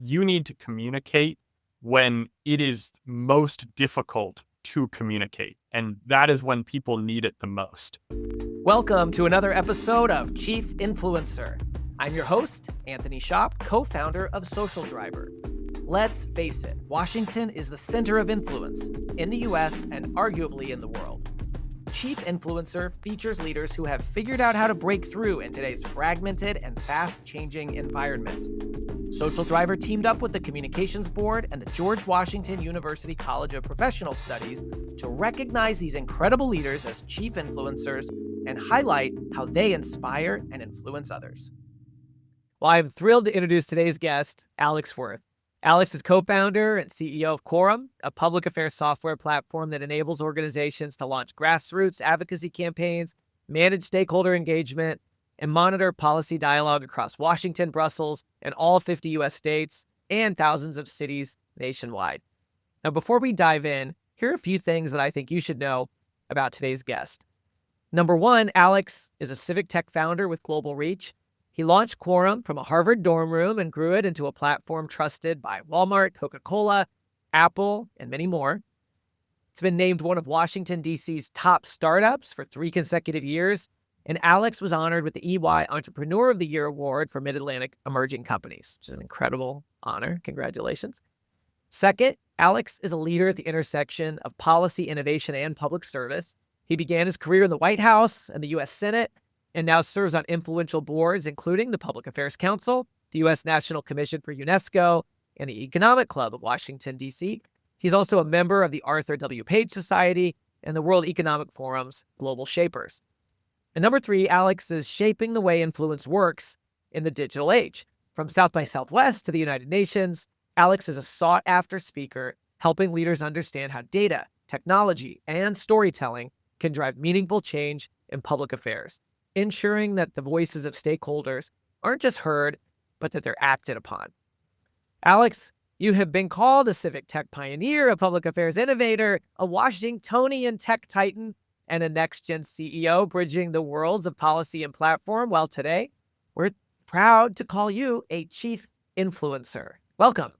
you need to communicate when it is most difficult to communicate. And that is when people need it the most. Welcome to another episode of Chief Influencer. I'm your host, Anthony Shop, co-founder of Social Driver. Let's face it, Washington is the center of influence in the US and arguably in the world. Chief Influencer features leaders who have figured out how to break through in today's fragmented and fast-changing environment. Social Driver teamed up with the Communications Board and the George Washington University College of Professional Studies to recognize these incredible leaders as chief influencers and highlight how they inspire and influence others. Well, I'm thrilled to introduce today's guest, Alex Wirth. Alex is co-founder and CEO of Quorum, a public affairs software platform that enables organizations to launch grassroots advocacy campaigns, manage stakeholder engagement, and monitor policy dialogue across Washington, Brussels, and all 50 U.S. states and thousands of cities nationwide. Now, before we dive in, here are a few things that I think you should know about today's guest. Number one, Alex is a civic tech founder with global reach. He launched Quorum from a Harvard dorm room and grew it into a platform trusted by Walmart, Coca-Cola, Apple, and many more. It's been named one of Washington, D.C.'s top startups for 3 consecutive years, and Alex was honored with the EY Entrepreneur of the Year Award for Mid-Atlantic Emerging Companies, which is an incredible honor. Congratulations. Second, Alex is a leader at the intersection of policy, innovation, and public service. He began his career in the White House and the U.S. Senate, and now serves on influential boards, including the Public Affairs Council, the U.S. National Commission for UNESCO, and the Economic Club of Washington, D.C. He's also a member of the Arthur W. Page Society and the World Economic Forum's Global Shapers. And number 3, Alex is shaping the way influence works in the digital age. From South by Southwest to the United Nations, Alex is a sought-after speaker, helping leaders understand how data, technology, and storytelling can drive meaningful change in public affairs, ensuring that the voices of stakeholders aren't just heard, but that they're acted upon. Alex, you have been called a civic tech pioneer, a public affairs innovator, a Washingtonian tech titan, and a next-gen CEO bridging the worlds of policy and platform. Well, today, we're proud to call you a chief influencer. Welcome.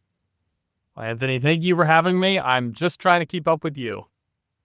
Well, Anthony, thank you for having me. I'm just trying to keep up with you.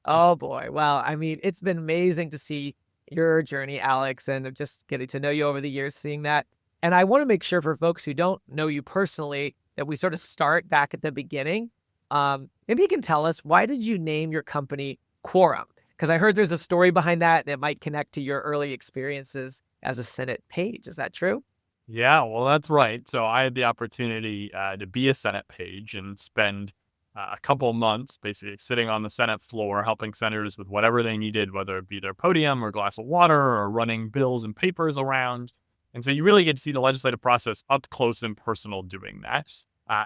Oh, boy. Well, I mean, it's been amazing to see your journey, Alex, and just getting to know you over the years, seeing that. And I want to make sure for folks who don't know you personally that we sort of start back at the beginning. Maybe you can tell us, why did you name your company Quorum? Because I heard there's a story behind that and it might connect to your early experiences as a Senate page. Is that true? Yeah, well, that's right. So I had the opportunity to be a Senate page and spend a couple of months basically sitting on the Senate floor, helping senators with whatever they needed, whether it be their podium or glass of water or running bills and papers around. And so you really get to see the legislative process up close and personal doing that.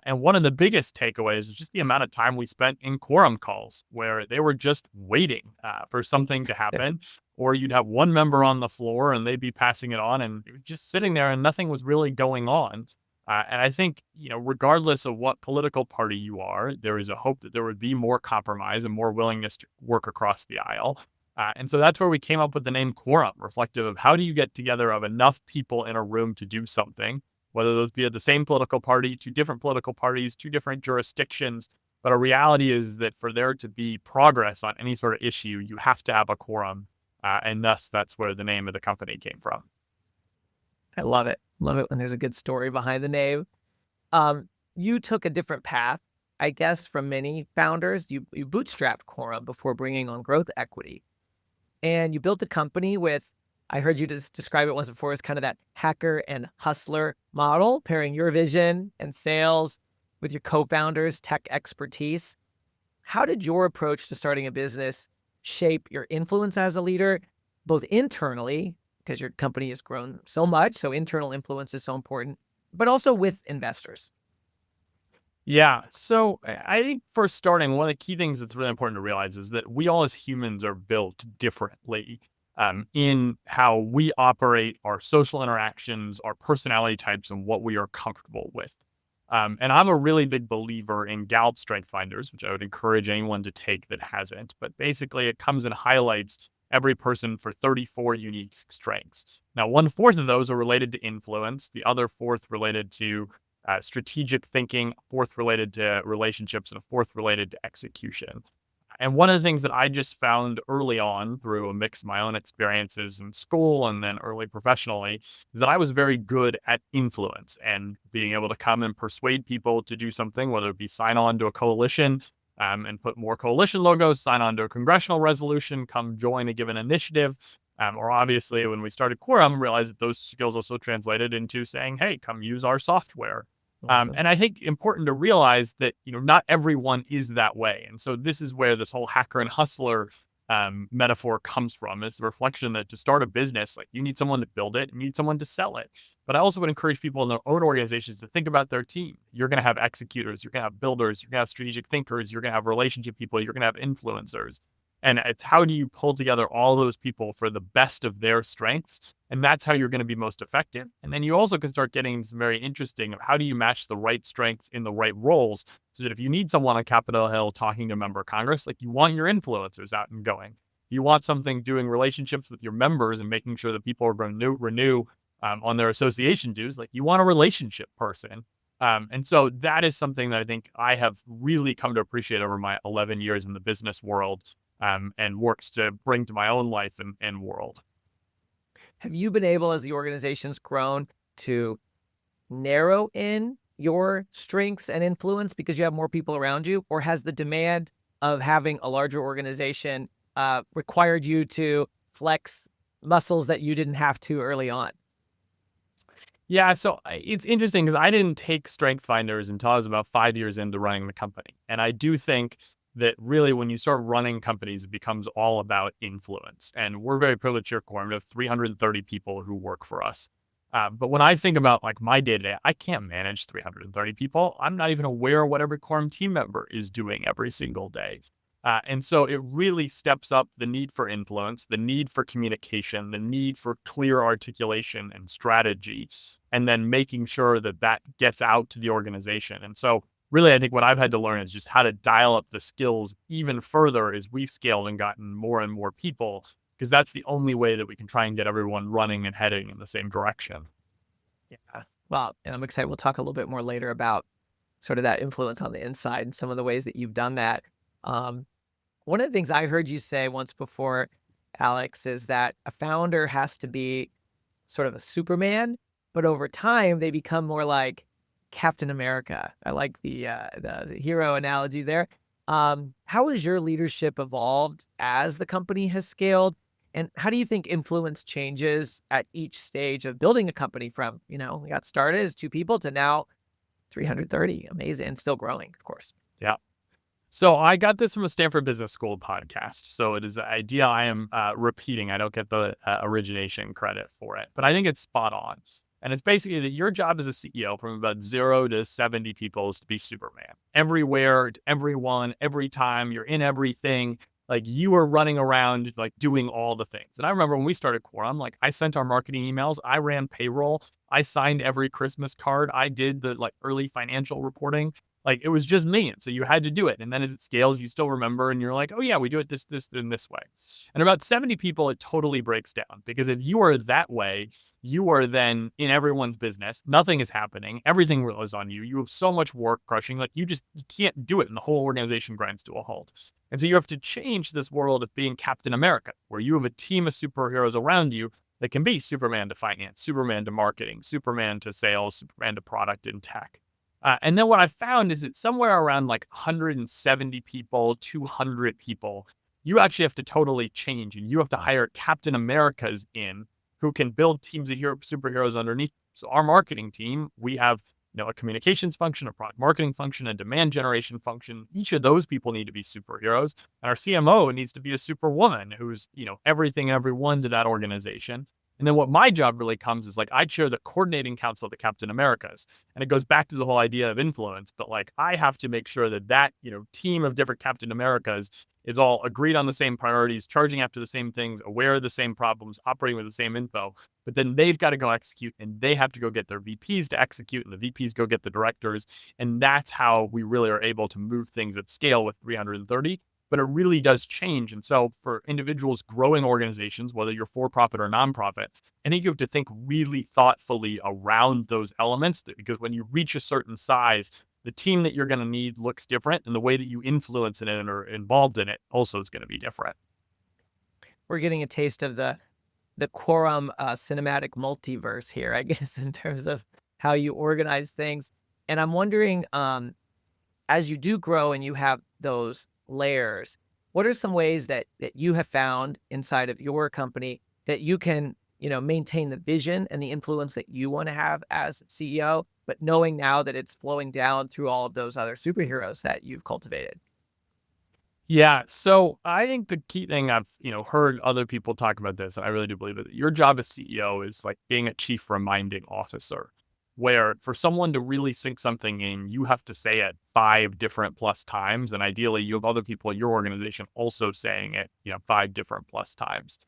And one of the biggest takeaways is just the amount of time we spent in quorum calls where they were just waiting for something to happen, or you'd have one member on the floor and they'd be passing it on and just sitting there and nothing was really going on. And I think, regardless of what political party you are, there is a hope that there would be more compromise and more willingness to work across the aisle. And so that's where we came up with the name Quorum, reflective of how do you get together of enough people in a room to do something, whether those be at the same political party, 2 different political parties, 2 different jurisdictions. But a reality is that for there to be progress on any sort of issue, you have to have a quorum. And thus, that's where the name of the company came from. I love it. Love it when there's a good story behind the name. You took a different path, I guess, from many founders. You bootstrapped Quorum before bringing on growth equity. And you built the company with, I heard you just describe it once before as kind of that hacker and hustler model, pairing your vision and sales with your co-founders' tech expertise. How did your approach to starting a business shape your influence as a leader, both internally, because your company has grown so much, so internal influence is so important, but also with investors? Yeah. So I think for starting, one of the key things that's really important to realize is that we all as humans are built differently in how we operate, our social interactions, our personality types, and what we are comfortable with. And I'm a really big believer in Gallup Strength Finders, which I would encourage anyone to take that hasn't. But basically, it comes and highlights every person for 34 unique strengths. Now, 1/4 of those are related to influence. The other fourth related to strategic thinking, a fourth related to relationships, and a fourth related to execution. And one of the things that I just found early on through a mix of my own experiences in school and then early professionally is that I was very good at influence and being able to come and persuade people to do something, whether it be sign on to a coalition and put more coalition logos, sign on to a congressional resolution, come join a given initiative. Or obviously, when we started Quorum, realized that those skills also translated into saying, hey, come use our software. Awesome. And I think important to realize that, not everyone is that way. And so this is where this whole hacker and hustler metaphor comes from. It's a reflection that to start a business, like you need someone to build it, you need someone to sell it. But I also would encourage people in their own organizations to think about their team. You're going to have executors, you're going to have builders, you're going to have strategic thinkers, you're going to have relationship people, you're going to have influencers. And it's how do you pull together all those people for the best of their strengths? And that's how you're going to be most effective. And then you also can start getting some very interesting of how do you match the right strengths in the right roles so that if you need someone on Capitol Hill talking to a member of Congress, like you want your influencers out and going. You want something doing relationships with your members and making sure that people are going to renew on their association dues. Like you want a relationship person. And so that is something that I think I have really come to appreciate over my 11 years in the business world and works to bring to my own life and world. Have you been able, as the organization's grown, to narrow in your strengths and influence because you have more people around you? Or has the demand of having a larger organization required you to flex muscles that you didn't have to early on? Yeah, so it's interesting because I didn't take Strength Finders until I was about 5 years into running the company. And I do think that really when you start running companies, it becomes all about influence. And we're very privileged here at Quorum to have 330 people who work for us. But when I think about like my day to day, I can't manage 330 people. I'm not even aware what every Quorum team member is doing every single day. And so it really steps up the need for influence, the need for communication, the need for clear articulation and strategy, and then making sure that that gets out to the organization. And so really, I think what I've had to learn is just how to dial up the skills even further as we've scaled and gotten more and more people, because that's the only way that we can try and get everyone running and heading in the same direction. Yeah. Well, and I'm excited. We'll talk a little bit more later about sort of that influence on the inside and some of the ways that you've done that. Um, One of the things I heard you say once before, Alex, is that a founder has to be sort of a Superman, but over time they become more like Captain America. I like the hero analogy there. How has your leadership evolved as the company has scaled? And how do you think influence changes at each stage of building a company from, we got started as 2 people to now 330, amazing, and still growing, of course. Yeah. So I got this from a Stanford Business School podcast. So it is an idea I am repeating. I don't get the origination credit for it, but I think it's spot on. And it's basically that your job as a CEO from about 0 to 70 people is to be Superman. Everywhere, to everyone, every time, you're in everything. Like you are running around, like doing all the things. And I remember when we started Quorum, like I sent our marketing emails, I ran payroll, I signed every Christmas card, I did the like early financial reporting. Like it was just me. And so you had to do it. And then as it scales, you still remember and you're like, oh yeah, we do it this, and this way. And about 70 people, it totally breaks down because if you are that way, you are then in everyone's business. Nothing is happening. Everything relies on you. You have so much work crushing. Like you can't do it. And the whole organization grinds to a halt. And so you have to change this world of being Captain America, where you have a team of superheroes around you that can be Superman to finance, Superman to marketing, Superman to sales, Superman to product and tech. And then what I found is that somewhere around like 170 people, 200 people, you actually have to totally change and you have to hire Captain Americas in who can build teams of superheroes underneath. So our marketing team, we have a communications function, a product marketing function, a demand generation function. Each of those people need to be superheroes. And our CMO needs to be a superwoman who's, everything and everyone to that organization. And then what my job really comes is like I chair the coordinating council of the Captain Americas. And it goes back to the whole idea of influence, but like I have to make sure that team of different Captain Americas is all agreed on the same priorities, charging after the same things, aware of the same problems, operating with the same info. But then they've got to go execute and they have to go get their VPs to execute and the VPs go get the directors. And that's how we really are able to move things at scale with 330. but it really does change. And so for individuals growing organizations, whether you're for profit or nonprofit, I think you have to think really thoughtfully around those elements because when you reach a certain size, the team that you're going to need looks different, and the way that you influence in it and are involved in it also is going to be different. We're getting a taste of the Quorum cinematic multiverse here, I guess, in terms of how you organize things. And I'm wondering, as you do grow and you have those layers, what are some ways that you have found inside of your company that you can, maintain the vision and the influence that you want to have as CEO, but knowing now that it's flowing down through all of those other superheroes that you've cultivated? Yeah, so I think the key thing I've, heard other people talk about this, and I really do believe it. Your job as CEO is like being a chief reminding officer, where for someone to really sink something in, you have to say it 5 different plus times, and ideally, you have other people in your organization also saying it, 5 different plus times.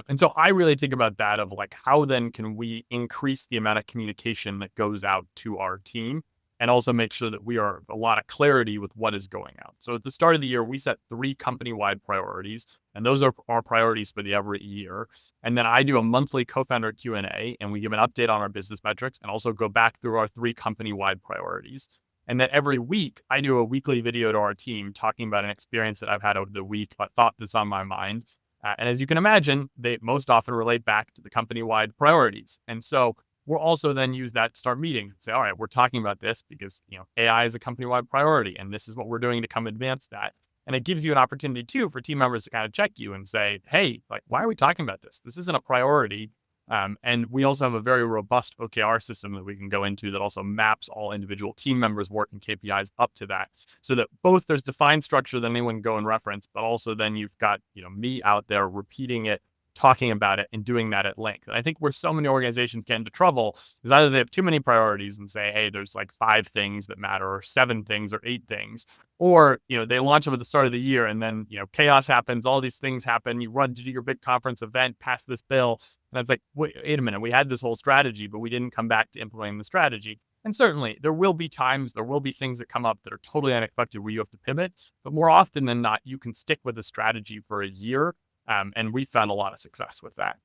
And so I really think about that of like how then can we increase the amount of communication that goes out to our team and also make sure that we are a lot of clarity with what is going out. So at the start of the year, we set 3 company-wide priorities, and those are our priorities for the every year. And then I do a monthly co-founder Q&A, and we give an update on our business metrics and also go back through our 3 company-wide priorities. And then every week, I do a weekly video to our team talking about an experience that I've had over the week, a thought that's on my mind. And as you can imagine, they most often relate back to the company-wide priorities. And so we'll also then use that to start meeting. Say, all right, we're talking about this because AI is a company-wide priority, and this is what we're doing to come advance that. And it gives you an opportunity too for team members to kind of check you and say, hey, like, why are we talking about this? This isn't a priority. And we also have a very robust OKR system that we can go into that also maps all individual team members' work and KPIs up to that, so that both there's defined structure that anyone can go and reference, but also then you've got me out there repeating it, talking about it, and doing that at length. And I think where so many organizations get into trouble is either they have too many priorities and say, hey, there's like 5 things that matter, or 7 things, or 8 things, or they launch them at the start of the year, and then chaos happens, all these things happen, you run to do your big conference event, pass this bill, and it's like, wait a minute, we had this whole strategy, but we didn't come back to implementing the strategy. And certainly there will be times, there will be things that come up that are totally unexpected where you have to pivot, but more often than not, you can stick with a strategy for a year. And we found a lot of success with that.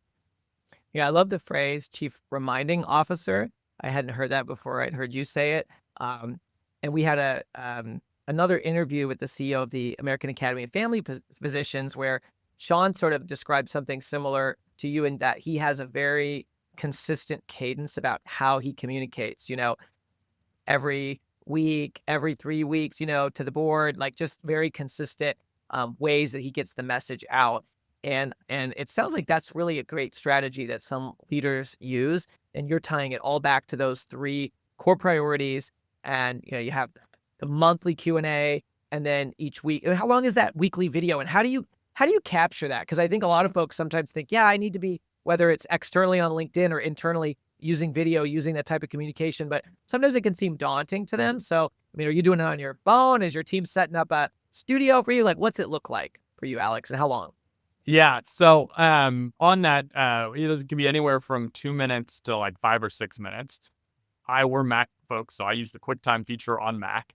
Yeah, I love the phrase chief reminding officer. I hadn't heard that before. I'd heard you say it. And we had another interview with the CEO of the American Academy of Family Physicians where Sean sort of described something similar to you in that he has a very consistent cadence about how he communicates, every week, every 3 weeks, to the board, like just very consistent ways that he gets the message out. And it sounds like that's really a great strategy that some leaders use. And you're tying it all back to those 3 core priorities. And you have the monthly Q&A, and then each week. How long is that weekly video? And how do you capture that? Because I think a lot of folks sometimes think, yeah, I need to be, whether it's externally on LinkedIn or internally using video, using that type of communication, but sometimes it can seem daunting to them. So, I mean, are you doing it on your phone? Is your team setting up a studio for you? Like, what's it look like for you, Alex, and how long? Yeah. So on that, it can be anywhere from 2 minutes to like 5 or 6 minutes. We're Mac folks, so I use the QuickTime feature on Mac.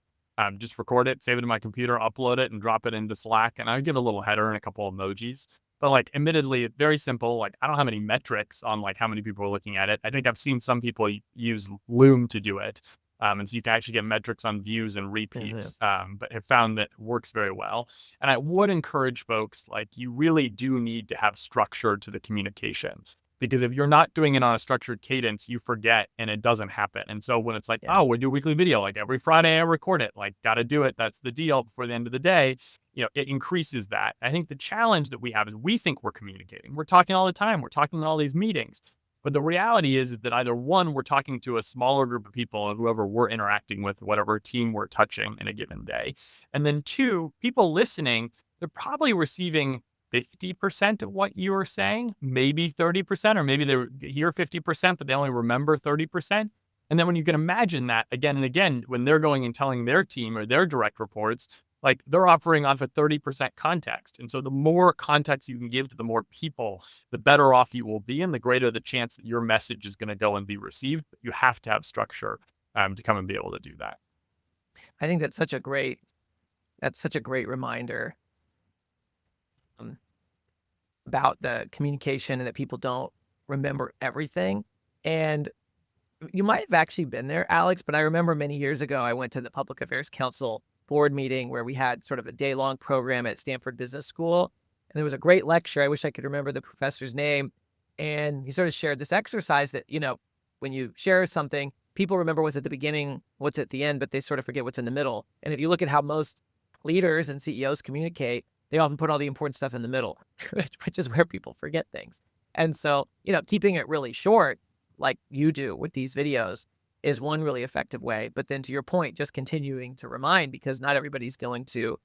Just record it, save it to my computer, upload it, and drop it into Slack. And I give a little header and a couple of emojis. But like, admittedly, it's very simple. Like, I don't have any metrics on like how many people are looking at it. I think I've seen some people use Loom to do it. And so you can actually get metrics on views and repeats, but have found that works very well. And I would encourage folks, like, you really do need to have structure to the communication, because if you're not doing it on a structured cadence, you forget and it doesn't happen. And so when it's like, Yeah. oh, we do a weekly video, like every Friday I record it, like, got to do it. That's the deal before the end of the day. It increases that. I think the challenge that we have is we think we're communicating. We're talking all the time. We're talking in all these meetings. But the reality is that either one, we're talking to a smaller group of people, or whoever we're interacting with, whatever team we're touching in a given day. And then two, people listening, they're probably receiving 50% of what you are saying, maybe 30%, or maybe they hear 50%, but they only remember 30%. And then when you can imagine that again and again, when they're going and telling their team or their direct reports, like, they're operating off of 30% context. And so the more context you can give to the more people, the better off you will be, and the greater the chance that your message is going to go and be received. But you have to have structure to come and be able to do that. I think that's such a great reminder. about the communication and that people don't remember everything. And you might have actually been there, Alex, but I remember many years ago, I went to the Public Affairs Council board meeting where we had sort of a day-long program at Stanford Business School. And there was a great lecture. I wish I could remember the professor's name. And he sort of shared this exercise that, when you share something, people remember what's at the beginning, what's at the end, but they sort of forget what's in the middle. And if you look at how most leaders and CEOs communicate, they often put all the important stuff in the middle, which is where people forget things. And so, keeping it really short, like you do with these videos, is one really effective way. But then to your point, just continuing to remind, because not everybody's going to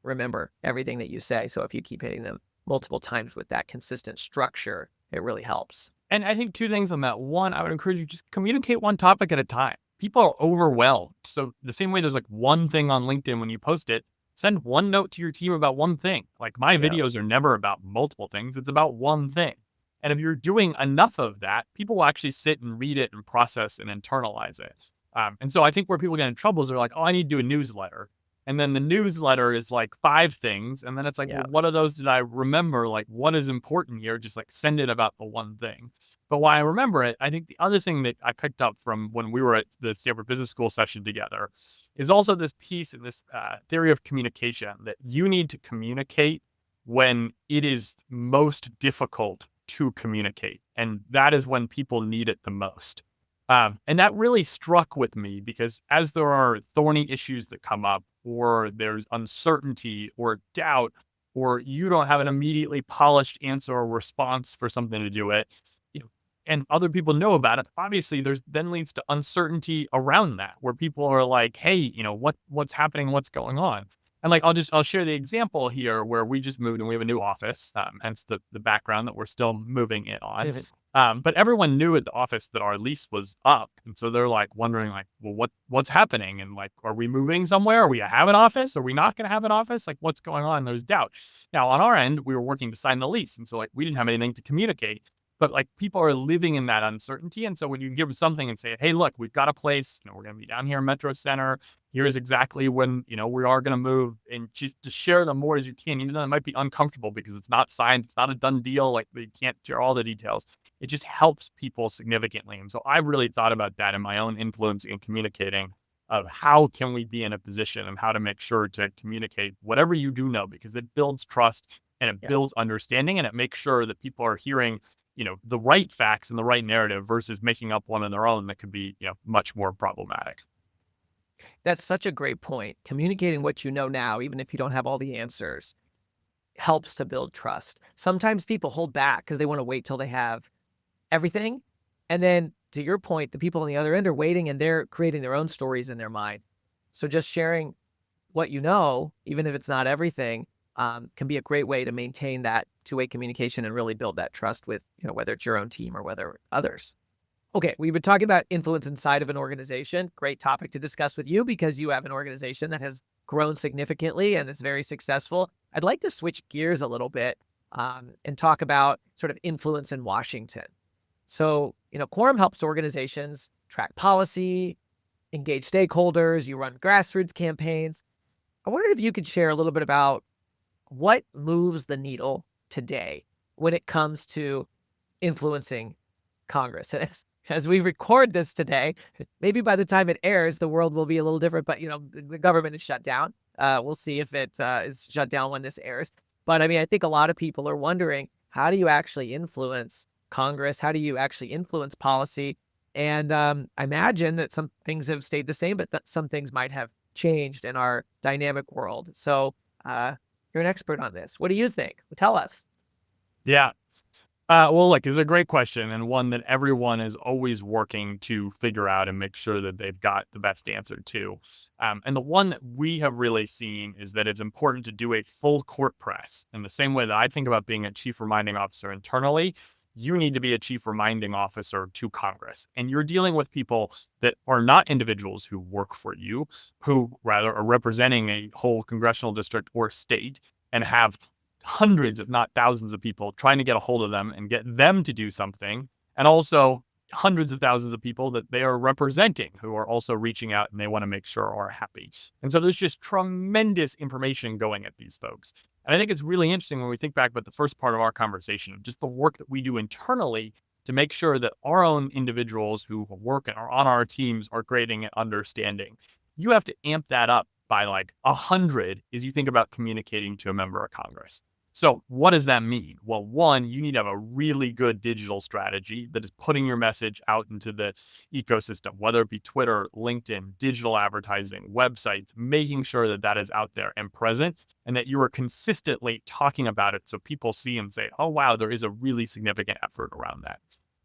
remember everything that you say. So if you keep hitting them multiple times with that consistent structure, it really helps. And I think two things on that. One, I would encourage you just communicate one topic at a time. People are overwhelmed. So the same way there's like one thing on LinkedIn when you post it, send one note to your team about one thing. Like my Yeah. videos are never about multiple things. It's about one thing. And if you're doing enough of that, people will actually sit and read it and process and internalize it. And so I think where people get in trouble is they're like, oh, I need to do a newsletter. And then the newsletter is like 5 things. And then it's like, Yeah. well, what of those did I remember? Like, what is important here? Just like send it about the one thing. But why I remember it, I think the other thing that I picked up from when we were at the Stanford Business School session together is also this piece in this theory of communication that you need to communicate when it is most difficult to communicate. And that is when people need it the most. And that really struck with me because as there are thorny issues that come up, or there's uncertainty or doubt, or you don't have an immediately polished answer or response for something to do it, and other people know about it, obviously there's then leads to uncertainty around that, where people are like, hey, what's happening, what's going on. And like I'll share the example here where we just moved and we have a new office, hence the background that we're still moving it on. But everyone knew at the office that our lease was up. And so they're like wondering like, well, what's happening? And like, are we moving somewhere? Are we gonna have an office? Are we not going to have an office? Like what's going on? There's doubt. Now on our end, we were working to sign the lease. And so like, we didn't have anything to communicate, but like people are living in that uncertainty. And so when you give them something and say, hey, look, we've got a place, we're going to be down here in Metro Center. Here's exactly when, we are going to move, and just to share them more as you can. It might be uncomfortable because it's not signed. It's not a done deal. Like you can't share all the details. It just helps people significantly. And so I really thought about that in my own influence in communicating of how can we be in a position and how to make sure to communicate whatever you do know, because it builds trust and it Yeah. builds understanding, and it makes sure that people are hearing, the right facts and the right narrative versus making up one on their own that could be, much more problematic. That's such a great point. Communicating what you know now, even if you don't have all the answers, helps to build trust. Sometimes people hold back because they want to wait till they have everything. And then to your point, the people on the other end are waiting and they're creating their own stories in their mind. So just sharing what you know, even if it's not everything, can be a great way to maintain that two-way communication and really build that trust with, whether it's your own team or whether others. Okay, we've been talking about influence inside of an organization. Great topic to discuss with you because you have an organization that has grown significantly and is very successful. I'd like to switch gears a little bit and talk about sort of influence in Washington. So, Quorum helps organizations track policy, engage stakeholders, you run grassroots campaigns. I wondered if you could share a little bit about what moves the needle today when it comes to influencing Congress. As we record this today, maybe by the time it airs, the world will be a little different, but the government is shut down. We'll see if it is shut down when this airs. But I think a lot of people are wondering, how do you actually influence Congress? How do you actually influence policy? And I imagine that some things have stayed the same, but that some things might have changed in our dynamic world. So you're an expert on this. What do you think? Tell us. Yeah. Well, look, it's a great question, and one that everyone is always working to figure out and make sure that they've got the best answer to. And the one that we have really seen is that it's important to do a full court press. In the same way that I think about being a chief reminding officer internally, you need to be a chief reminding officer to Congress. And you're dealing with people that are not individuals who work for you, who rather are representing a whole congressional district or state and have hundreds, if not thousands of people trying to get a hold of them and get them to do something. And also hundreds of thousands of people that they are representing who are also reaching out and they want to make sure are happy. And so there's just tremendous information going at these folks. And I think it's really interesting when we think back about the first part of our conversation, just the work that we do internally to make sure that our own individuals who work and are on our teams are grading and understanding. You have to amp that up by like 100 as you think about communicating to a member of Congress. So what does that mean? Well, one, you need to have a really good digital strategy that is putting your message out into the ecosystem, whether it be Twitter, LinkedIn, digital advertising, websites, making sure that that is out there and present and that you are consistently talking about it so people see and say, oh, wow, there is a really significant effort around that.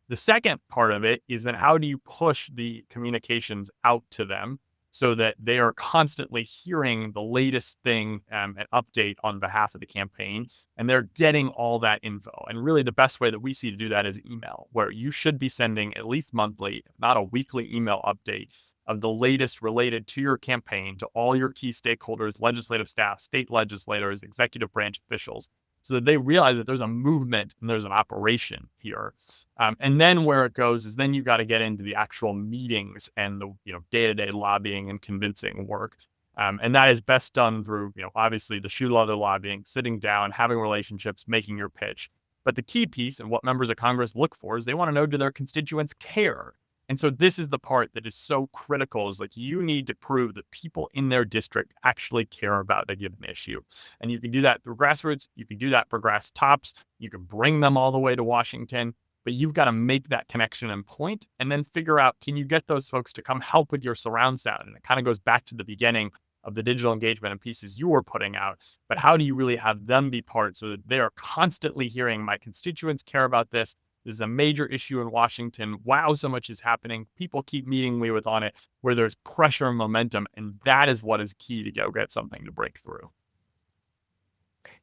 The second part of it is then how do you push the communications out to them so that they are constantly hearing the latest thing and update on behalf of the campaign, and they're getting all that info. And really the best way that we see to do that is email, where you should be sending at least monthly, if not a weekly email update of the latest related to your campaign to all your key stakeholders, legislative staff, state legislators, executive branch officials, so that they realize that there's a movement and there's an operation here. And then where it goes is then you got to get into the actual meetings and the day-to-day lobbying and convincing work. And that is best done through, obviously the shoe leather lobbying, sitting down, having relationships, making your pitch. But the key piece and what members of Congress look for is they want to know, do their constituents care? And so this is the part that is so critical is like you need to prove that people in their district actually care about a given issue. And you can do that through grassroots. You can do that for grass tops. You can bring them all the way to Washington, but you've got to make that connection and point and then figure out, can you get those folks to come help with your surround sound? And it kind of goes back to the beginning of the digital engagement and pieces you were putting out, but how do you really have them be part so that they are constantly hearing my constituents care about this? This is a major issue in Washington. Wow, so much is happening. People keep meeting me with on it where there's pressure and momentum. And that is what is key to go get something to break through.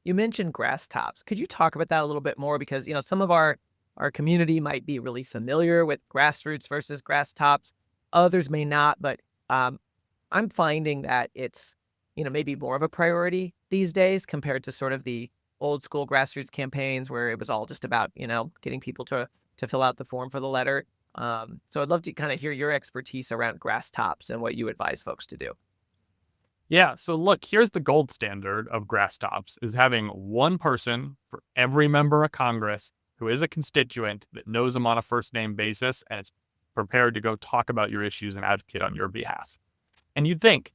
You mentioned grass tops. Could you talk about that a little bit more? Because, some of our community might be really familiar with grassroots versus grass tops. Others may not, but I'm finding that it's, maybe more of a priority these days compared to sort of the old school grassroots campaigns where it was all just about, getting people to fill out the form for the letter. So I'd love to kind of hear your expertise around grass tops and what you advise folks to do. Yeah. So look, here's the gold standard of grass tops is having one person for every member of Congress who is a constituent that knows them on a first name basis and is prepared to go talk about your issues and advocate on your behalf. And you'd think,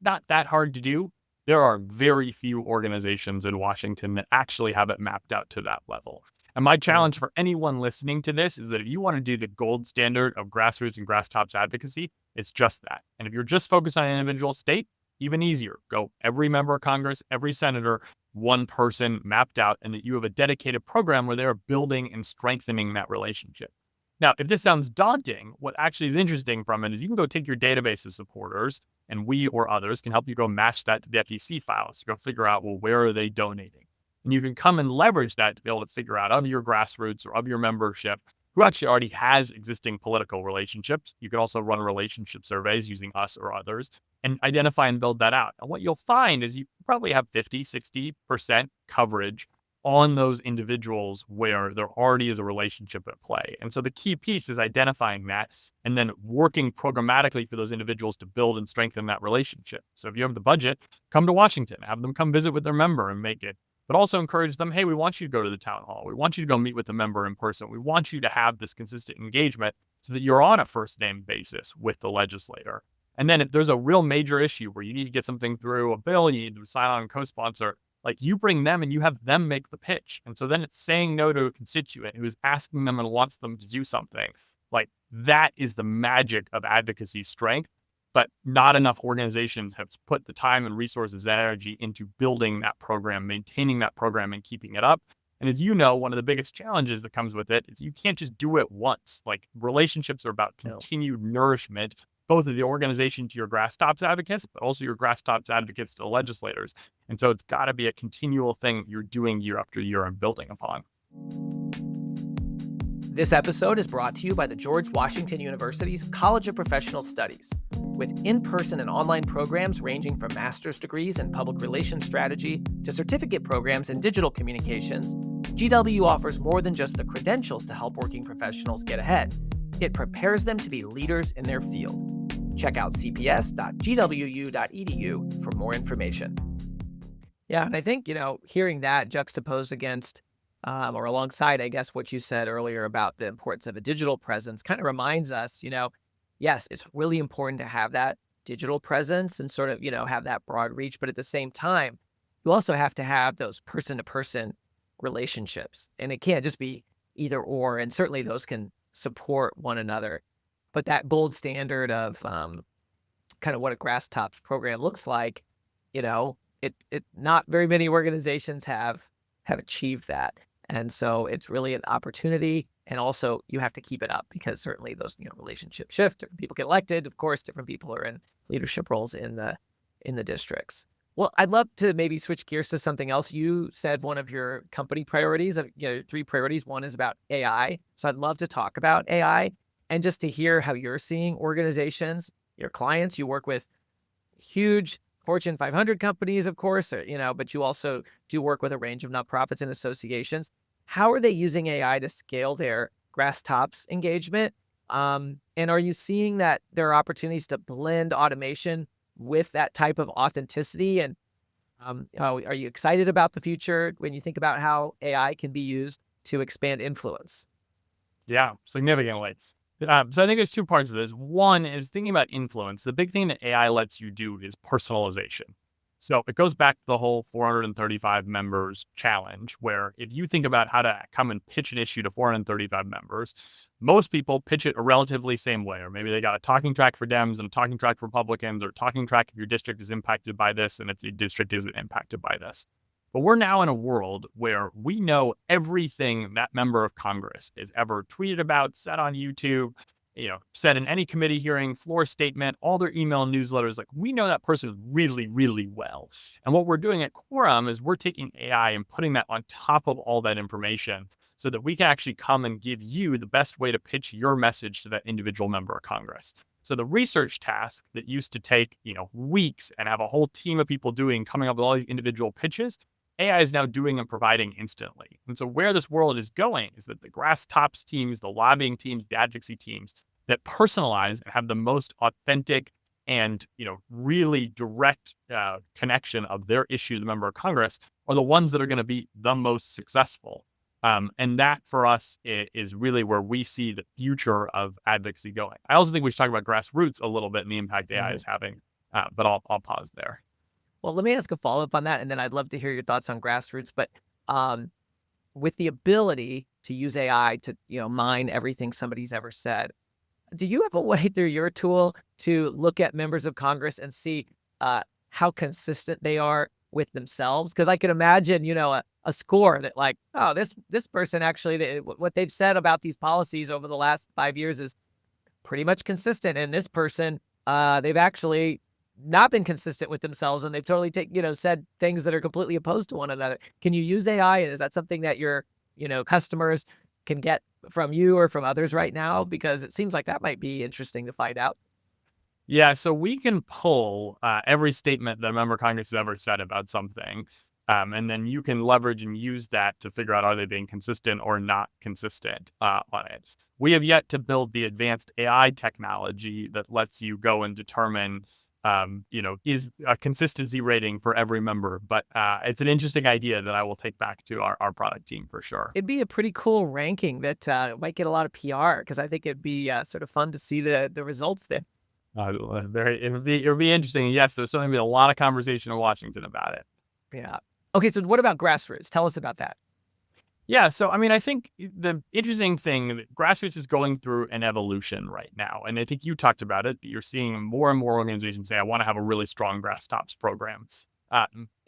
not that hard to do. There are very few organizations in Washington that actually have it mapped out to that level. And my challenge for anyone listening to this is that if you want to do the gold standard of grassroots and grass tops advocacy, it's just that. And if you're just focused on an individual state, even easier. Go every member of Congress, every senator, one person mapped out, and that you have a dedicated program where they're building and strengthening that relationship. Now, if this sounds daunting, what actually is interesting from it is you can go take your database of supporters, and we or others can help you go match that to the FEC files to go figure out, well, where are they donating? And you can come and leverage that to be able to figure out of your grassroots or of your membership who actually already has existing political relationships. You can also run relationship surveys using us or others and identify and build that out. And what you'll find is you probably have 50, 60% coverage on those individuals where there already is a relationship at play. And so the key piece is identifying that and then working programmatically for those individuals to build and strengthen that relationship. So if you have the budget, come to Washington, have them come visit with their member and make it, but also encourage them, hey, we want you to go to the town hall. We want you to go meet with the member in person. We want you to have this consistent engagement so that you're on a first name basis with the legislator. And then if there's a real major issue where you need to get something through a bill, you need to sign on and co-sponsor, like you bring them and you have them make the pitch. And so then it's saying no to a constituent who is asking them and wants them to do something. Like that is the magic of advocacy strength, but not enough organizations have put the time and resources and energy into building that program, maintaining that program and keeping it up. And as you know, one of the biggest challenges that comes with it is you can't just do it once. Like relationships are about continued nourishment, both of the organization to your grass tops advocates, but also your grass tops advocates to the legislators. And so it's got to be a continual thing you're doing year after year and building upon. This episode is brought to you by the George Washington University's College of Professional Studies. With in-person and online programs ranging from master's degrees in public relations strategy to certificate programs in digital communications, GW offers more than just the credentials to help working professionals get ahead. It prepares them to be leaders in their field. Check out cps.gwu.edu for more information. Yeah, and I think, hearing that juxtaposed against or alongside, I guess, what you said earlier about the importance of a digital presence kind of reminds us, yes, it's really important to have that digital presence and sort of, have that broad reach. But at the same time, you also have to have those person to person relationships. And it can't just be either or. And certainly those can support one another. But that gold standard of kind of what a grass tops program looks like, it not very many organizations have achieved that. And so it's really an opportunity. And also you have to keep it up because certainly those, relationships shift. Different people get elected. Of course, different people are in leadership roles in the districts. Well, I'd love to maybe switch gears to something else. You said one of your company priorities, three priorities. One is about AI. So I'd love to talk about AI and just to hear how you're seeing organizations, your clients. You work with huge Fortune 500 companies, of course, but you also do work with a range of nonprofits and associations. How are they using AI to scale their grass tops engagement? And are you seeing that there are opportunities to blend automation with that type of authenticity? And are you excited about the future when you think about how AI can be used to expand influence? Yeah, significantly. So I think there's two parts of this. One is thinking about influence. The big thing that AI lets you do is personalization. So it goes back to the whole 435 members challenge, where if you think about how to come and pitch an issue to 435 members, most people pitch it a relatively same way, or maybe they got a talking track for Dems and a talking track for Republicans, or a talking track if your district is impacted by this and if your district isn't impacted by this. But we're now in a world where we know everything that member of Congress has ever tweeted about, said on YouTube, said in any committee hearing, floor statement, all their email newsletters. Like we know that person really, really well. And what we're doing at Quorum is we're taking AI and putting that on top of all that information so that we can actually come and give you the best way to pitch your message to that individual member of Congress. So the research task that used to take, weeks and have a whole team of people doing, coming up with all these individual pitches, AI is now doing and providing instantly. And so where this world is going is that the grass tops teams, the lobbying teams, the advocacy teams that personalize and have the most authentic and really direct connection of their issue to the member of Congress are the ones that are going to be the most successful. And that for us is really where we see the future of advocacy going. I also think we should talk about grassroots a little bit and the impact AI is having, but I'll pause there. Well, let me ask a follow-up on that, and then I'd love to hear your thoughts on grassroots. But with the ability to use AI to, mine everything somebody's ever said, do you have a way through your tool to look at members of Congress and see how consistent they are with themselves? Because I can imagine, a score that like, oh, this person actually, what they've said about these policies over the last 5 years is pretty much consistent, and this person, they've actually not been consistent with themselves and they've totally said things that are completely opposed to one another. Can you use AI? And is that something that your, customers can get from you or from others right now? Because it seems like that might be interesting to find out. Yeah, so we can pull every statement that a member of Congress has ever said about something. And then you can leverage and use that to figure out are they being consistent or not consistent on it. We have yet to build the advanced AI technology that lets you go and determine is a consistency rating for every member. But it's an interesting idea that I will take back to our product team for sure. It'd be a pretty cool ranking that might get a lot of PR because I think it'd be sort of fun to see the results there. It'll be interesting. Yes, there's certainly been a lot of conversation in Washington about it. Yeah. Okay, so what about grassroots? Tell us about that. Yeah, so I mean, I think the interesting thing, grassroots is going through an evolution right now, and I think you talked about it. You're seeing more and more organizations say, "I want to have a really strong grass tops program,"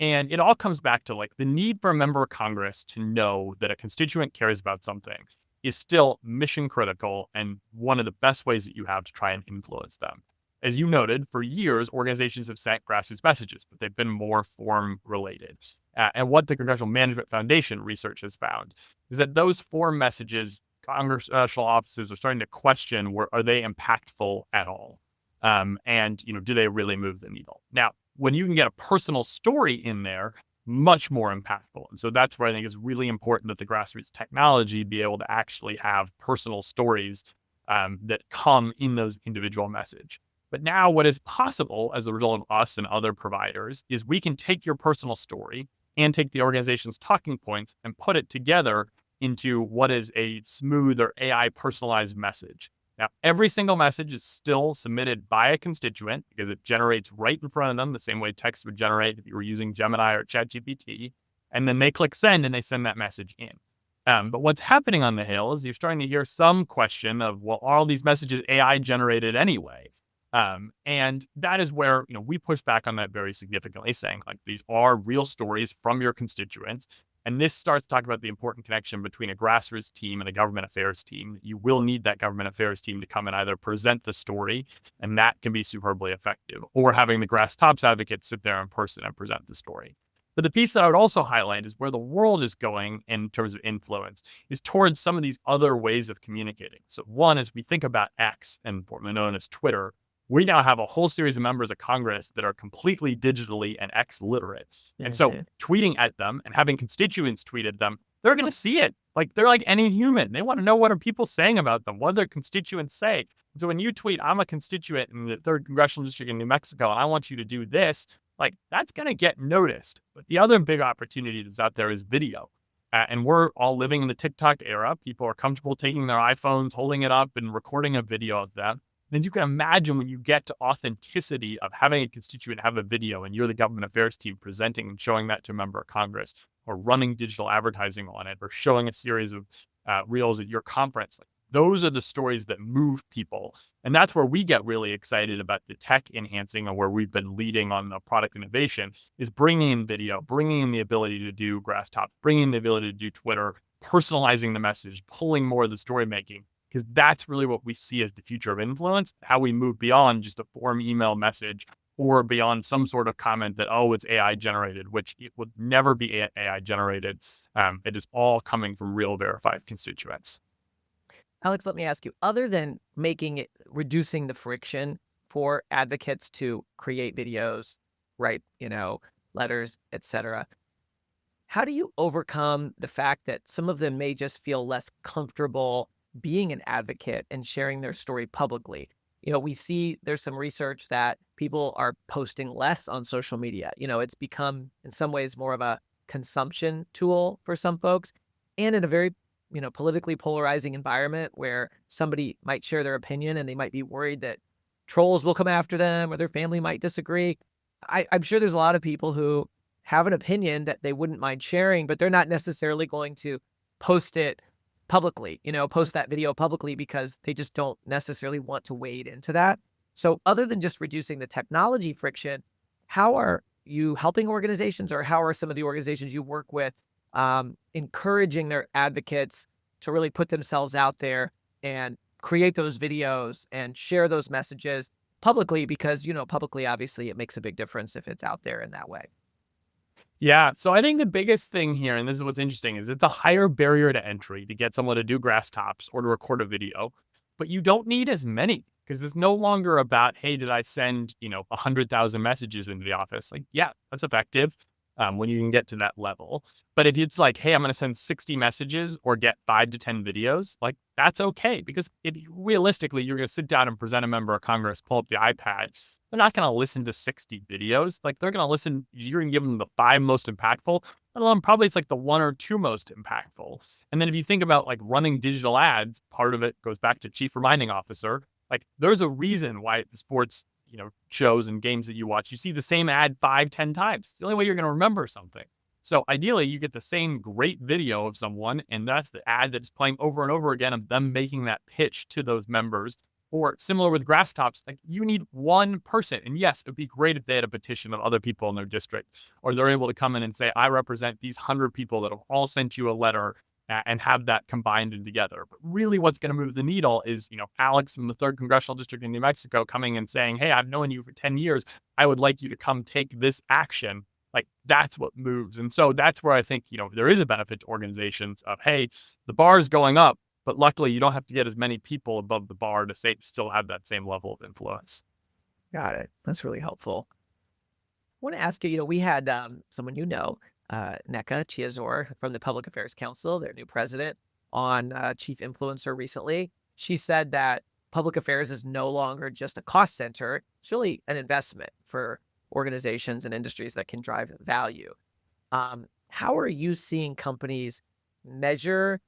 and it all comes back to like the need for a member of Congress to know that a constituent cares about something is still mission critical and one of the best ways that you have to try and influence them. As you noted, for years, organizations have sent grassroots messages, but they've been more form related. And what the Congressional Management Foundation research has found is that those form messages, congressional offices are starting to question: are they impactful at all? And do they really move the needle? Now, when you can get a personal story in there, much more impactful. And so that's where I think it's really important that the grassroots technology be able to actually have personal stories that come in those individual message. But now what is possible as a result of us and other providers is we can take your personal story and take the organization's talking points and put it together into what is a smooth or AI personalized message. Now, every single message is still submitted by a constituent because it generates right in front of them the same way text would generate if you were using Gemini or ChatGPT. And then they click send and they send that message in. But what's happening on the Hill is you're starting to hear some question of, well, are all these messages AI generated anyway? And that is where, we push back on that very significantly, saying like these are real stories from your constituents. And this starts to talk about the important connection between a grassroots team and a government affairs team. You will need that government affairs team to come and either present the story, and that can be superbly effective, or having the grass tops advocates sit there in person and present the story. But the piece that I would also highlight is where the world is going in terms of influence is towards some of these other ways of communicating. So one is we think about X, and formerly known as Twitter. We now have a whole series of members of Congress that are completely digitally and X literate. And so Mhm. tweeting at them and having constituents tweet at them, they're going to see it. Like they're like any human. They want to know what are people saying about them? What do their constituents say? So when you tweet, I'm a constituent in the 3rd Congressional District in New Mexico, and I want you to do this, like that's going to get noticed. But the other big opportunity that's out there is video. And we're all living in the TikTok era. People are comfortable taking their iPhones, holding it up, and recording a video of them. And as you can imagine, when you get to authenticity of having a constituent have a video and you're the government affairs team presenting and showing that to a member of Congress, or running digital advertising on it, or showing a series of reels at your conference, like, those are the stories that move people. And that's where we get really excited about the tech enhancing, and where we've been leading on the product innovation is bringing in video, bringing in the ability to do grass top, bringing in the ability to do Twitter, personalizing the message, pulling more of the story making, because that's really what we see as the future of influence, how we move beyond just a form email message or beyond some sort of comment that, oh, it's AI generated, which it would never be AI generated. It is all coming from real verified constituents. Alex, let me ask you, other than reducing the friction for advocates to create videos, write, letters, etc., how do you overcome the fact that some of them may just feel less comfortable being an advocate and sharing their story publicly? We see there's some research that people are posting less on social media. It's become in some ways more of a consumption tool for some folks. And in a very, politically polarizing environment where somebody might share their opinion and they might be worried that trolls will come after them or their family might disagree. I'm sure there's a lot of people who have an opinion that they wouldn't mind sharing, but they're not necessarily going to post it publicly, post that video publicly because they just don't necessarily want to wade into that. So other than just reducing the technology friction, how are you helping organizations, or how are some of the organizations you work with encouraging their advocates to really put themselves out there and create those videos and share those messages publicly? Because, publicly, obviously, it makes a big difference if it's out there in that way. Yeah. So I think the biggest thing here, and this is what's interesting, is it's a higher barrier to entry to get someone to do grass tops or to record a video, but you don't need as many because it's no longer about, hey, did I send, 100,000 messages into the office? Like, yeah, that's effective when you can get to that level. But if it's like, hey, I'm going to send 60 messages or get 5 to 10 videos, like that's okay. Because if realistically, you're going to sit down and present a member of Congress, pull up the iPad, they're not going to listen to 60 videos. Like they're going to listen, you're going to give them the 5 most impactful. Let alone probably it's like the 1 or 2 most impactful. And then if you think about like running digital ads, part of it goes back to chief reminding officer. Like there's a reason why the sports, shows and games that you watch, you see the same ad 5, 10 times. It's the only way you're going to remember something. So ideally, you get the same great video of someone, and that's the ad that's playing over and over again of them making that pitch to those members. Or similar with grass tops, like you need one person. And yes, it'd be great if they had a petition of other people in their district, or they're able to come in and say, I represent these 100 people that have all sent you a letter, and have that combined and together. But really what's going to move the needle is, Alex from the 3rd Congressional District in New Mexico coming and saying, hey, I've known you for 10 years. I would like you to come take this action. Like that's what moves. And so that's where I think, there is a benefit to organizations of, hey, the bar is going up, but luckily you don't have to get as many people above the bar to still have that same level of influence. Got it. That's really helpful. I want to ask you, we had someone Nneka Chiazor from the Public Affairs Council, their new president, on Chief Influencer recently. She said that public affairs is no longer just a cost center. It's really an investment for organizations and industries that can drive value. How are you seeing companies measure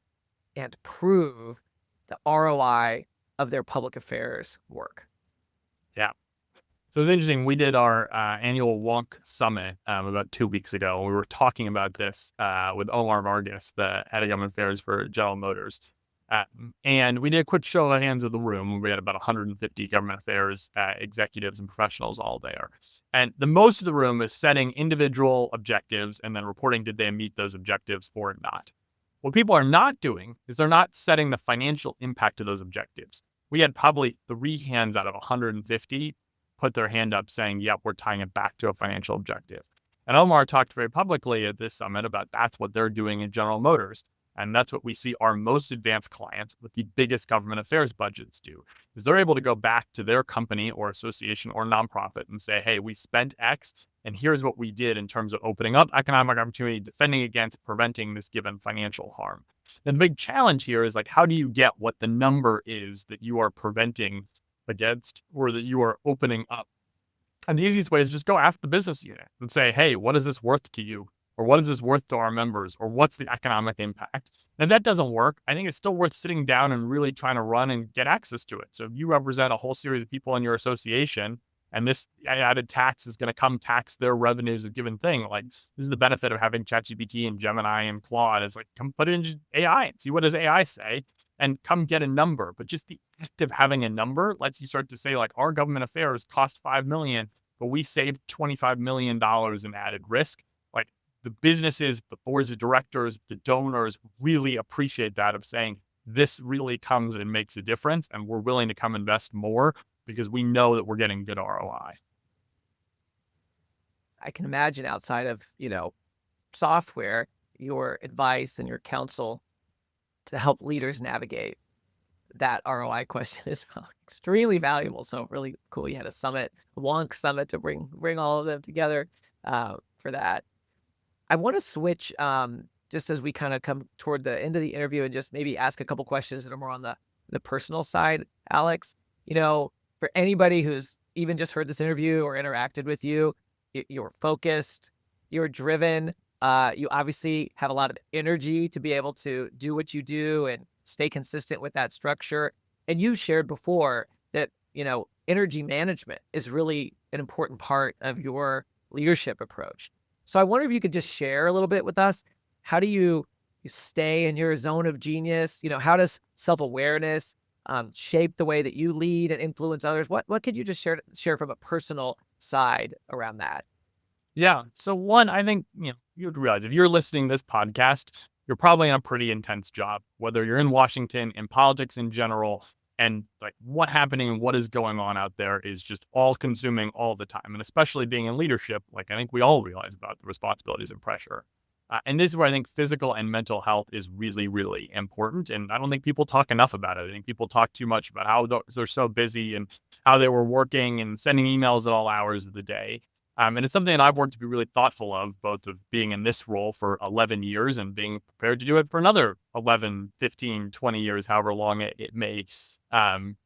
and prove the ROI of their public affairs work? Yeah. So it's interesting. We did our annual Wonk Summit about 2 weeks ago. We were talking about this with Omar Vargas, the head of government affairs for General Motors. And we did a quick show of hands of the room. We had about 150 government affairs executives and professionals all there. And the most of the room is setting individual objectives and then reporting did they meet those objectives or not. What people are not doing is they're not setting the financial impact of those objectives. We had probably 3 hands out of 150 put their hand up saying, yep, we're tying it back to a financial objective. And Omar talked very publicly at this summit about that's what they're doing in General Motors. And that's what we see our most advanced clients with the biggest government affairs budgets do, is they're able to go back to their company or association or nonprofit and say, hey, we spent X, and here's what we did in terms of opening up economic opportunity, defending against, preventing this given financial harm. And the big challenge here is like, how do you get what the number is that you are preventing against or that you are opening up? And the easiest way is just go after the business unit and say, hey, what is this worth to you? Or what is this worth to our members? Or what's the economic impact? And if that doesn't work, I think it's still worth sitting down and really trying to run and get access to it. So if you represent a whole series of people in your association, and this added tax is going to come tax their revenues of a given thing, like this is the benefit of having ChatGPT and Gemini and Claude. It's like, come put it in AI and see what does AI say and come get a number. But just the act of having a number lets you start to say like our government affairs cost $5 million, but we saved $25 million in added risk. Like the businesses, the boards of directors, the donors really appreciate that of saying this really comes and makes a difference. And we're willing to come invest more because we know that we're getting good ROI. I can imagine outside of, software, your advice and your counsel to help leaders navigate that ROI question is extremely valuable. So really cool. You had a Wonk summit to bring all of them together for that. I want to switch just as we kind of come toward the end of the interview and just maybe ask a couple questions that are more on the personal side, Alex. For anybody who's even just heard this interview or interacted with you, you're focused, you're driven, you obviously have a lot of energy to be able to do what you do and stay consistent with that structure. And you shared before that, energy management is really an important part of your leadership approach. So I wonder if you could just share a little bit with us. How do you stay in your zone of genius? How does self-awareness shape the way that you lead and influence others? What could you just share from a personal side around that? Yeah. So one, I think, you would realize if you're listening to this podcast, you're probably in a pretty intense job, whether you're in Washington, in politics in general, and like what happening and what is going on out there is just all consuming all the time. And especially being in leadership, like I think we all realize about the responsibilities and pressure. And this is where I think physical and mental health is really, really important. And I don't think people talk enough about it. I think people talk too much about how they're so busy and how they were working and sending emails at all hours of the day. And it's something that I've worked to be really thoughtful of, both of being in this role for 11 years and being prepared to do it for another 11, 15, 20 years, however long it may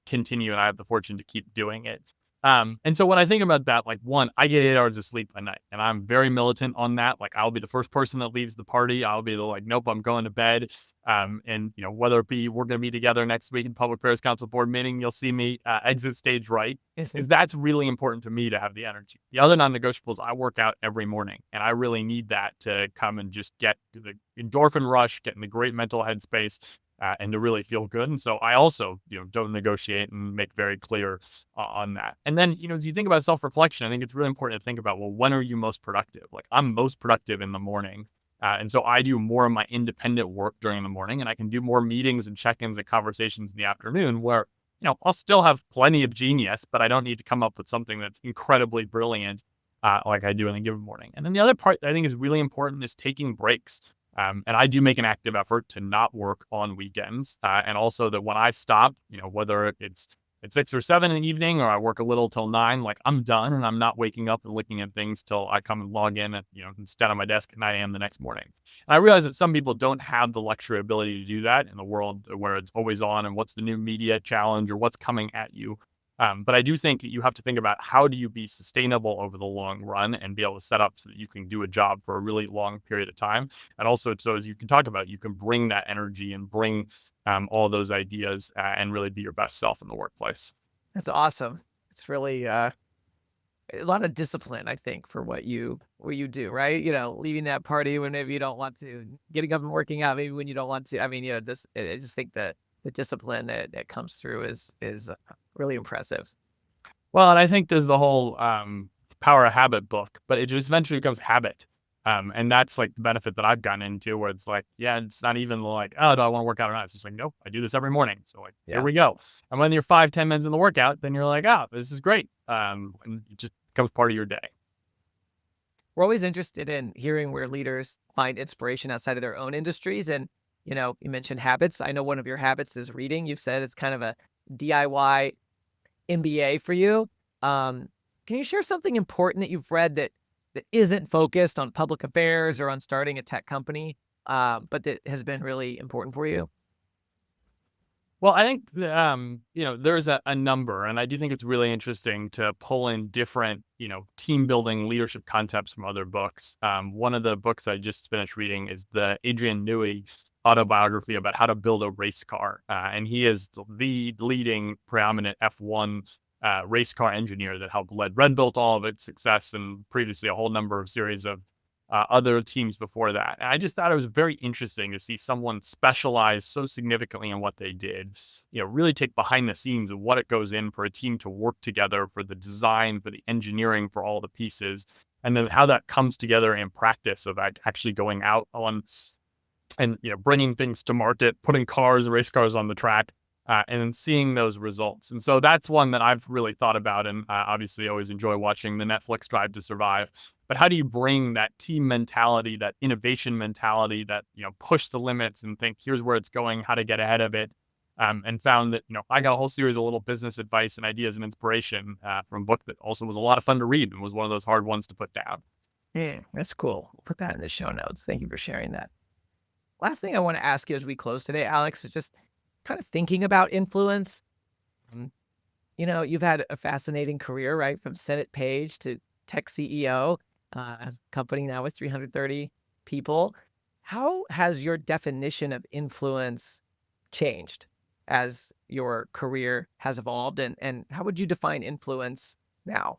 continue. And I have the fortune to keep doing it. And so when I think about that, like one, I get 8 hours of sleep a night and I'm very militant on that. Like I'll be the first person that leaves the party. I'll be nope, I'm going to bed. And whether it be, we're going to be together next week in Public Affairs Council board meeting, you'll see me exit stage right. Is that's really important to me to have the energy. The other non-negotiables, I work out every morning and I really need that to come and just get the endorphin rush, get in the great mental headspace. And to really feel good. And so I also, don't negotiate and make very clear on that. And then, as you think about self-reflection, I think it's really important to think about, well, when are you most productive? Like I'm most productive in the morning. And so I do more of my independent work during the morning and I can do more meetings and check-ins and conversations in the afternoon where, I'll still have plenty of genius, but I don't need to come up with something that's incredibly brilliant like I do in a given morning. And then the other part that I think is really important is taking breaks. And I do make an active effort to not work on weekends. And also that when I stop, whether it's at 6 or 7 in the evening, or I work a little till 9, like I'm done and I'm not waking up and looking at things till I come and log in at, instead on my desk at 9 a.m. the next morning. And I realize that some people don't have the luxury ability to do that in the world where it's always on and what's the new media challenge or what's coming at you. But I do think you have to think about how do you be sustainable over the long run and be able to set up so that you can do a job for a really long period of time. And also, so as you can talk about, you can bring that energy and bring all those ideas and really be your best self in the workplace. That's awesome. It's really a lot of discipline, I think, for what you do, right? Leaving that party when maybe you don't want to, getting up and working out maybe when you don't want to. I mean, I just think that the discipline that comes through is really impressive. Well, and I think there's the whole Power of Habit book, but it just eventually becomes habit. And that's like the benefit that I've gotten into where it's like, yeah, it's not even like, oh, do I want to work out or not? It's just like, nope, I do this every morning. So like, here Yeah. we go. And when you're 5, 10 minutes in the workout, then you're like, oh, this is great. And it just becomes part of your day. We're always interested in hearing where leaders find inspiration outside of their own industries. And, you mentioned habits. I know one of your habits is reading. You've said it's kind of a DIY MBA for you. Can you share something important that you've read that isn't focused on public affairs or on starting a tech company, but that has been really important for you? Well, I think, there's a number, and I do think it's really interesting to pull in different, team building leadership concepts from other books. One of the books I just finished reading is the Adrian Newey autobiography about how to build a race car. And he is the leading preeminent F1 race car engineer that helped lead Red Bull to all of its success and previously a whole number of series of other teams before that. And I just thought it was very interesting to see someone specialize so significantly in what they did, really take behind the scenes of what it goes in for a team to work together, for the design, for the engineering, for all the pieces, and then how that comes together in practice of actually going out on and, bringing things to market, putting race cars on the track. And then seeing those results. And so that's one that I've really thought about and obviously always enjoy watching the Netflix Drive to Survive. But how do you bring that team mentality, that innovation mentality, that, push the limits and think, here's where it's going, how to get ahead of it. And found that, I got a whole series of little business advice and ideas and inspiration from a book that also was a lot of fun to read and was one of those hard ones to put down. Yeah, that's cool. We'll put that in the show notes. Thank you for sharing that. Last thing I want to ask you as we close today, Alex, is just kind of thinking about influence. Um, you've had a fascinating career, right? From Senate page to tech CEO, a company now with 330 people. How has your definition of influence changed as your career has evolved? And how would you define influence now?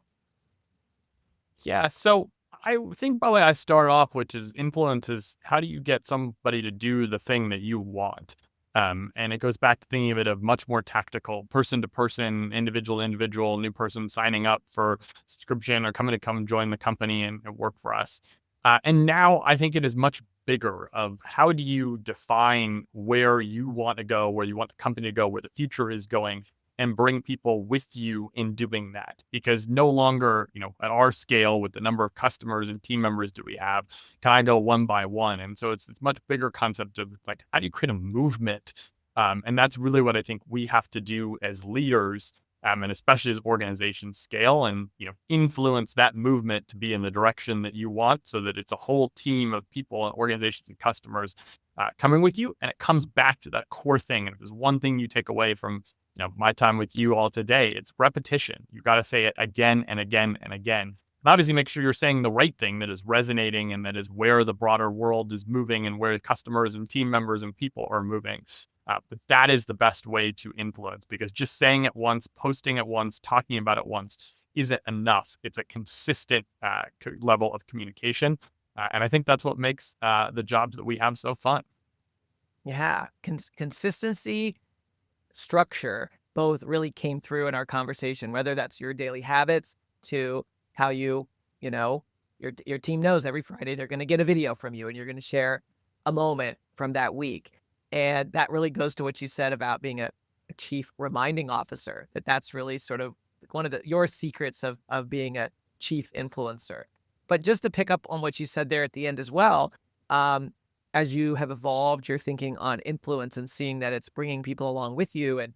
Yeah. So I think probably I start off, which is influence is how do you get somebody to do the thing that you want? And it goes back to thinking of it of much more tactical, person to person, individual to individual, new person signing up for subscription or coming to come join the company and work for us. And now I think it is much bigger of how do you define where you want to go, where you want the company to go, where the future is going, and bring people with you in doing that. Because no longer, at our scale with the number of customers and team members that we have, can I go one by one? And so it's this much bigger concept of like, how do you create a movement? And that's really what I think we have to do as leaders, and especially as organizations scale and, influence that movement to be in the direction that you want so that it's a whole team of people and organizations and customers coming with you. And it comes back to that core thing. And if there's one thing you take away from my time with you all today, it's repetition. You got to say it again and again and again. And obviously make sure you're saying the right thing that is resonating and that is where the broader world is moving and where customers and team members and people are moving. But that is the best way to influence because just saying it once, posting it once, talking about it once isn't enough. It's a consistent level of communication. And I think that's what makes the jobs that we have so fun. Yeah, consistency, structure, both really came through in our conversation, whether that's your daily habits to how your team knows every Friday they're going to get a video from you and you're going to share a moment from that week. And that really goes to what you said about being a chief reminding officer, that's really sort of one of your secrets of being a chief influencer. But just to pick up on what you said there at the end as well, as you have evolved your thinking on influence and seeing that it's bringing people along with you and,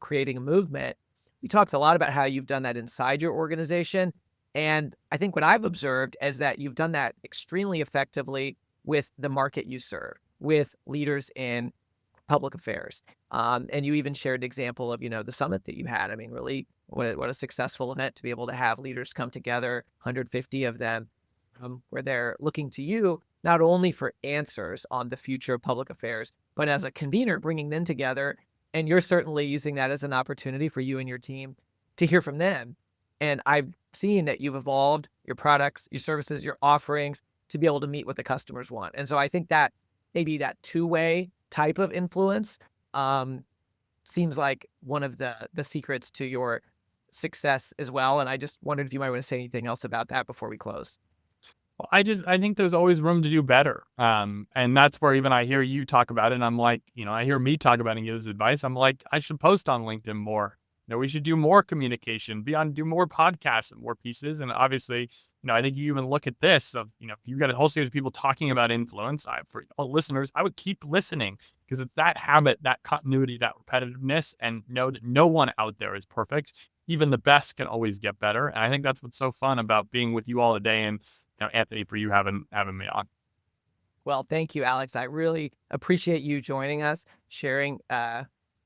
creating a movement, We talked a lot about how you've done that inside your organization. And I think what I've observed is that you've done that extremely effectively with the market you serve, with leaders in public affairs. And you even shared an example of, the summit that you had. I mean, really, what a successful event to be able to have leaders come together, 150 of them, where they're looking to you not only for answers on the future of public affairs, but as a convener, bringing them together. And you're certainly using that as an opportunity for you and your team to hear from them. And I've seen that you've evolved your products, your services, your offerings to be able to meet what the customers want. And so I think that maybe that two-way type of influence seems like one of the secrets to your success as well. And I just wondered if you might want to say anything else about that before we close. Well, I think there's always room to do better. And that's where even I hear you talk about it, and I'm like, I hear me talk about it and give this advice. I'm like, I should post on LinkedIn more. We should do more communication, do more podcasts and more pieces. And obviously, I think you even look at this of, you've got a whole series of people talking about influence. For all listeners, I would keep listening because it's that habit, that continuity, that repetitiveness, and know that no one out there is perfect. Even the best can always get better. And I think that's what's so fun about being with you all today. And Anthony, for you having me on. Well, thank you, Alex. I really appreciate you joining us, sharing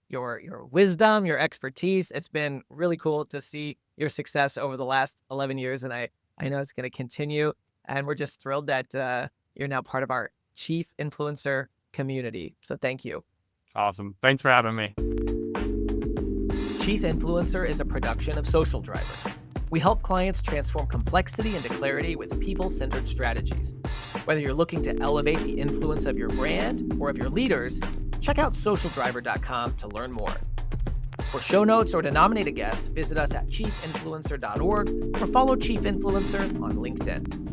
your wisdom, your expertise. It's been really cool to see your success over the last 11 years, and I know it's going to continue. And we're just thrilled that you're now part of our Chief Influencer community. So thank you. Awesome. Thanks for having me. Chief Influencer is a production of Social Driver. We help clients transform complexity into clarity with people-centered strategies. Whether you're looking to elevate the influence of your brand or of your leaders, check out socialdriver.com to learn more. For show notes or to nominate a guest, visit us at chiefinfluencer.org or follow Chief Influencer on LinkedIn.